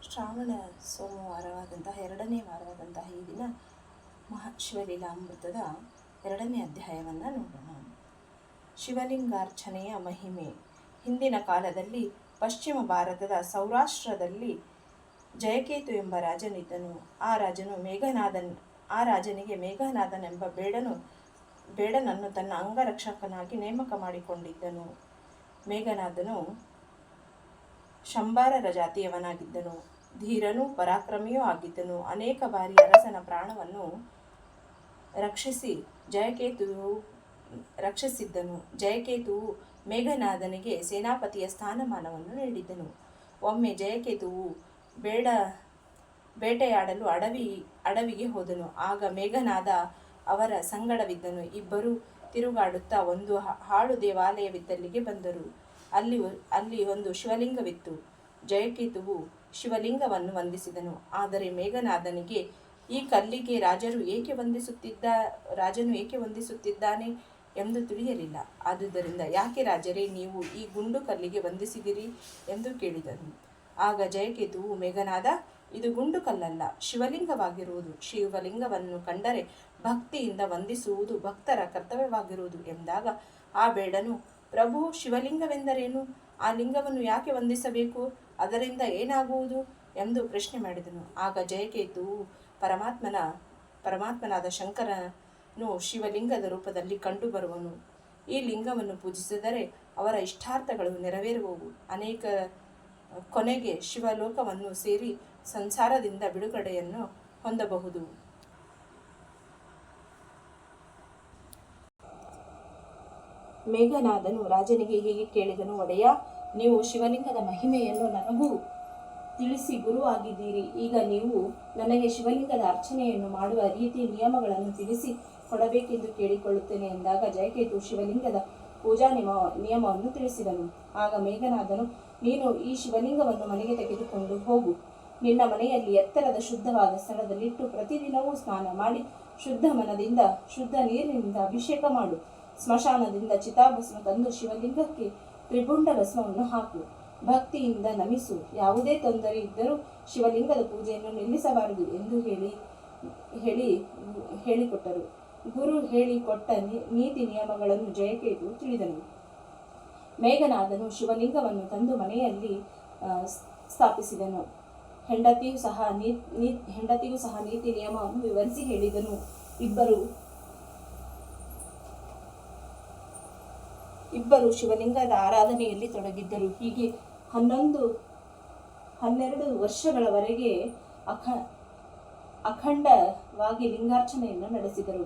ಶ್ರಾವಣ ಸೋಮವಾರವಾದಂತಹ 2ನೇ ವಾರವಾದಂತಹ ಈ ದಿನ ಶಿವಲೀಲಾಮೃತದ 2ನೇ ಅಧ್ಯಾಯವನ್ನು ನೋಡೋಣ. ಶಿವಲಿಂಗಾರ್ಚನೆಯ ಮಹಿಮೆ. ಹಿಂದಿನ ಕಾಲದಲ್ಲಿ ಪಶ್ಚಿಮ ಭಾರತದ ಸೌರಾಷ್ಟ್ರದಲ್ಲಿ ಜಯಕೇತು ಎಂಬ ರಾಜನಿದ್ದನು. ಆ ರಾಜನಿಗೆ ಮೇಘನಾದನೆಂಬ ಬೇಡನನ್ನು ತನ್ನ ಅಂಗರಕ್ಷಕನಾಗಿ ನೇಮಕ ಮಾಡಿಕೊಂಡಿದ್ದನು. ಮೇಘನಾದನು ಶಂಬಾರರ ಜಾತಿಯವನಾಗಿದ್ದನು. ಧೀರನೂ ಪರಾಕ್ರಮಿಯೂ ಆಗಿದ್ದನು. ಅನೇಕ ಬಾರಿ ಅರಸನ ಪ್ರಾಣವನ್ನು ರಕ್ಷಿಸಿದ್ದನು. ಜಯಕೇತುವು ಮೇಘನಾದನಿಗೆ ಸೇನಾಪತಿಯ ಸ್ಥಾನಮಾನವನ್ನು ನೀಡಿದ್ದನು. ಒಮ್ಮೆ ಜಯಕೇತುವು ಬೇಟೆಯಾಡಲು ಅಡವಿಗೆ ಹೋದನು. ಆಗ ಮೇಘನಾದ ಅವರ ಸಂಗಡವಿದ್ದನು. ಇಬ್ಬರು ತಿರುಗಾಡುತ್ತಾ ಒಂದು ಹಾಳು ದೇವಾಲಯವಿದ್ದಲ್ಲಿಗೆ ಬಂದರು. ಅಲ್ಲಿ ಒಂದು ಶಿವಲಿಂಗವಿತ್ತು. ಜಯಕೇತುವು ಶಿವಲಿಂಗವನ್ನು ವಂದಿಸಿದನು. ಆದರೆ ಮೇಘನಾದನಿಗೆ, ಈ ಕಲ್ಲಿಗೆ ರಾಜನು ಏಕೆ ವಂದಿಸುತ್ತಿದ್ದಾನೆ ಎಂದು ತಿಳಿಯಲಿಲ್ಲ. ಆದುದರಿಂದ, ಯಾಕೆ ರಾಜರೇ, ನೀವು ಈ ಗುಂಡು ಕಲ್ಲಿಗೆ ವಂದಿಸಿದಿರಿ ಎಂದು ಕೇಳಿದನು. ಆಗ ಜಯಕೇತುವು, ಮೇಘನಾದ, ಇದು ಗುಂಡು ಕಲ್ಲಲ್ಲ, ಶಿವಲಿಂಗವಾಗಿರುವುದು. ಶಿವಲಿಂಗವನ್ನು ಕಂಡರೆ ಭಕ್ತಿಯಿಂದ ವಂದಿಸುವುದು ಭಕ್ತರ ಕರ್ತವ್ಯವಾಗಿರುವುದು ಎಂದಾಗ, ಆ ಬೇಡನು, ಪ್ರಭು, ಶಿವಲಿಂಗವೆಂದರೇನು? ಆ ಲಿಂಗವನ್ನು ಯಾಕೆ ವಂದಿಸಬೇಕು? ಅದರಿಂದ ಏನಾಗುವುದು ಎಂದು ಪ್ರಶ್ನೆ ಮಾಡಿದನು. ಆಗ ಜಯಕೇತುವು ಪರಮಾತ್ಮನಾದ ಶಂಕರನು ಶಿವಲಿಂಗದ ರೂಪದಲ್ಲಿ ಕಂಡುಬರುವನು. ಈ ಲಿಂಗವನ್ನು ಪೂಜಿಸಿದರೆ ಅವರ ಇಷ್ಟಾರ್ಥಗಳು ನೆರವೇರುವವು. ಕೊನೆಗೆ ಶಿವಲೋಕವನ್ನು ಸೇರಿ ಸಂಸಾರದಿಂದ ಬಿಡುಗಡೆಯನ್ನು ಹೊಂದಬಹುದು. ಮೇಘನಾದನು ರಾಜನಿಗೆ ಹೀಗೆ ಕೇಳಿದನು. ಒಡೆಯ, ನೀವು ಶಿವಲಿಂಗದ ಮಹಿಮೆಯನ್ನು ನನಗೂ ತಿಳಿಸಿ ಗುರುವಾಗಿದ್ದೀರಿ. ಈಗ ನೀವು ನನಗೆ ಶಿವಲಿಂಗದ ಅರ್ಚನೆಯನ್ನು ಮಾಡುವ ರೀತಿ ನಿಯಮಗಳನ್ನು ತಿಳಿಸಿ ಕೊಡಬೇಕೆಂದು ಕೇಳಿಕೊಳ್ಳುತ್ತೇನೆ ಎಂದಾಗ, ಜಯಕೇತು ಶಿವಲಿಂಗದ ಪೂಜಾ ನಿಯಮವನ್ನು ತಿಳಿಸಿದನು. ಆಗ ಮೇಘನಾದನು, ನೀನು ಈ ಶಿವಲಿಂಗವನ್ನು ಮನೆಗೆ ತೆಗೆದುಕೊಂಡು ಹೋಗು. ನಿನ್ನ ಮನೆಯಲ್ಲಿ ಎತ್ತರದ ಶುದ್ಧವಾದ ಸ್ಥಳದಲ್ಲಿಟ್ಟು ಪ್ರತಿದಿನವೂ ಸ್ನಾನ ಮಾಡಿ ಶುದ್ಧ ಮನದಿಂದ ಶುದ್ಧ ನೀರಿನಿಂದ ಅಭಿಷೇಕ ಮಾಡು. ಸ್ಮಶಾನದಿಂದ ಚಿತಾಭಸ್ಮ ತಂದು ಶಿವಲಿಂಗಕ್ಕೆ ತ್ರಿಪುಂಡ ಭಸ್ಮವನ್ನು ಹಾಕು. ಭಕ್ತಿಯಿಂದ ನಮಿಸು. ಯಾವುದೇ ತೊಂದರೆ ಇದ್ದರೂ ಶಿವಲಿಂಗದ ಪೂಜೆಯನ್ನು ನಿಲ್ಲಿಸಬಾರದು ಎಂದು ಹೇಳಿಕೊಟ್ಟರು. ಗುರು ಹೇಳಿಕೊಟ್ಟ ನೀತಿ ನಿಯಮಗಳನ್ನು ಜಯಕೇತು ತಿಳಿದನು. ಮೇಘನಾದನು ಶಿವಲಿಂಗವನ್ನು ತಂದು ಮನೆಯಲ್ಲಿ ಸ್ಥಾಪಿಸಿದನು. ಹೆಂಡತಿಯೂ ಸಹ ನೀತಿ ನಿಯಮವನ್ನು ವಿವರಿಸಿ ಹೇಳಿದನು. ಇಬ್ಬರು ಶಿವಲಿಂಗದ ಆರಾಧನೆಯಲ್ಲಿ ತೊಡಗಿದ್ದರು. ಹೀಗೆ 12 ವರ್ಷಗಳವರೆಗೆ ಅಖಂಡವಾಗಿ ಲಿಂಗಾರ್ಚನೆಯನ್ನು ನಡೆಸಿದರು.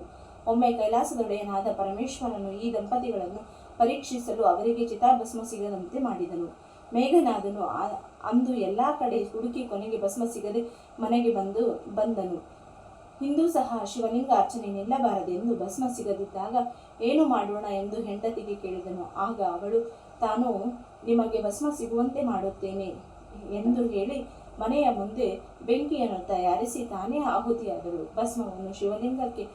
ಒಮ್ಮೆ ಕೈಲಾಸದೊಡೆಯನಾದ ಪರಮೇಶ್ವರನು ಈ ದಂಪತಿಗಳನ್ನು ಪರೀಕ್ಷಿಸಲು ಅವರಿಗೆ ಚಿತಾಭಸ್ಮ ಸಿಗದಂತೆ ಮಾಡಿದನು. ಮೇಘನಾದನು ಅಂದು ಎಲ್ಲ ಕಡೆ ಹುಡುಕಿ ಕೊನೆಗೆ ಭಸ್ಮ ಸಿಗದೆ ಮನೆಗೆ ಬಂದನು. ಇಂದೂ ಸಹ ಶಿವಲಿಂಗ ಅರ್ಚನೆ ನಿಲ್ಲಬಾರದೆಂದು ಭಸ್ಮ ಸಿಗದಿದ್ದಾಗ ಏನು ಮಾಡೋಣ ಎಂದು ಹೆಂಡತಿಗೆ ಕೇಳಿದನು. ಆಗ ಅವಳು, ತಾನು ನಿಮಗೆ ಭಸ್ಮ ಸಿಗುವಂತೆ ಮಾಡುತ್ತೇನೆ ಎಂದು ಹೇಳಿ ಮನೆಯ ಮುಂದೆ ಬೆಂಕಿಯನ್ನು ತಯಾರಿಸಿ ತಾನೇ ಆಹುತಿಯಾದಳು. ಭಸ್ಮವನ್ನು ಶಿವಲಿಂಗಕ್ಕೆ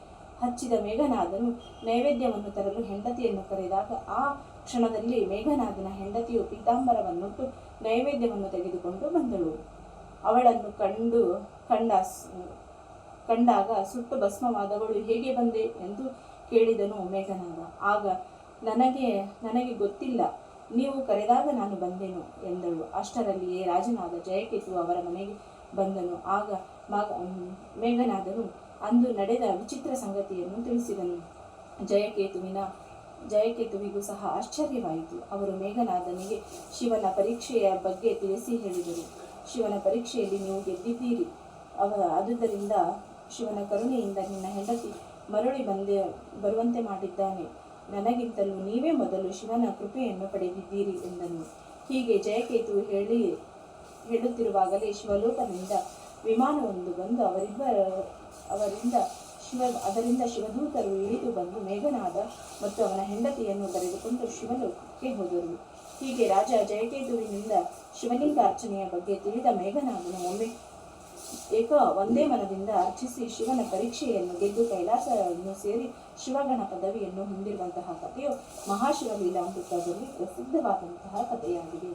ಹಚ್ಚಿದ ಮೇಘನಾದನು ನೈವೇದ್ಯವನ್ನು ತರಲು ಹೆಂಡತಿಯನ್ನು ಕರೆದಾಗ, ಆ ಕ್ಷಣದಲ್ಲಿ ಮೇಘನಾದನ ಹೆಂಡತಿಯು ಪೀತಾಂಬರವನ್ನುಟ್ಟು ನೈವೇದ್ಯವನ್ನು ತೆಗೆದುಕೊಂಡು ಬಂದಳು. ಅವಳನ್ನು ಕಂಡಾಗ ಸುಟ್ಟು ಭಸ್ಮವಾದವಳು, ಹೇಗೆ ಬಂದೆ ಎಂದು ಕೇಳಿದನು ಮೇಘನಾದ. ಆಗ ನನಗೆ ಗೊತ್ತಿಲ್ಲ, ನೀವು ಕರೆದಾಗ ನಾನು ಬಂದೆನು ಎಂದಳು. ಅಷ್ಟರಲ್ಲಿಯೇ ರಾಜನಾದ ಜಯಕೇತು ಅವರ ಮನೆಗೆ ಬಂದನು. ಆಗ ಮೇಘನಾದನು ಅಂದು ನಡೆದ ವಿಚಿತ್ರ ಸಂಗತಿಯನ್ನು ತಿಳಿಸಿದನು. ಜಯಕೇತುವಿಗೂ ಸಹ ಆಶ್ಚರ್ಯವಾಯಿತು. ಅವರು ಮೇಘನಾದನಿಗೆ ಶಿವನ ಪರೀಕ್ಷೆಯ ಬಗ್ಗೆ ತಿಳಿಸಿ ಹೇಳಿದರು. ಶಿವನ ಪರೀಕ್ಷೆಯಲ್ಲಿ ನೀವು ಗೆದ್ದಿದ್ದೀರಿ. ಆದುದರಿಂದ ಶಿವನ ಕರುಣೆಯಿಂದ ನಿನ್ನ ಹೆಂಡತಿ ಮರಳಿ ಬರುವಂತೆ ಮಾಡಿದ್ದಾನೆ. ನನಗಿಂತಲೂ ನೀವೇ ಮೊದಲು ಶಿವನ ಕೃಪೆಯನ್ನು ಪಡೆದಿದ್ದೀರಿ ಎಂದನು. ಹೀಗೆ ಜಯಕೇತು ಹೇಳುತ್ತಿರುವಾಗಲೇ ಶಿವಲೋಕದಿಂದ ವಿಮಾನವೊಂದು ಬಂದು ಅದರಿಂದ ಶಿವದೂತರು ಇಳಿದು ಬಂದು ಮೇಘನಾದ ಮತ್ತು ಅವನ ಹೆಂಡತಿಯನ್ನು ಕರೆದುಕೊಂಡು ಶಿವಲೋಕಕ್ಕೆ ಹೋದರು. ಹೀಗೆ ರಾಜ ಜಯಕೇತುವಿನಿಂದ ಶಿವಲಿಂಗ ಅರ್ಚನೆಯ ಬಗ್ಗೆ ತಿಳಿದ ಮೇಘನಾದನು ಒಂದೇ ಮನದಿಂದ ಅರ್ಚಿಸಿ ಶಿವನ ಪರೀಕ್ಷೆಯನ್ನು ಗೆದ್ದು ಕೈಲಾಸವನ್ನು ಸೇರಿ ಶಿವಗಣ ಪದವಿಯನ್ನು ಹೊಂದಿರುವಂತಹ ಕಥೆಯು ಮಹಾಶಿವಲೀಲಾಮೃತದಲ್ಲಿ ಪ್ರಸಿದ್ಧವಾದಂತಹ ಕಥೆಯಾಗಿದೆ.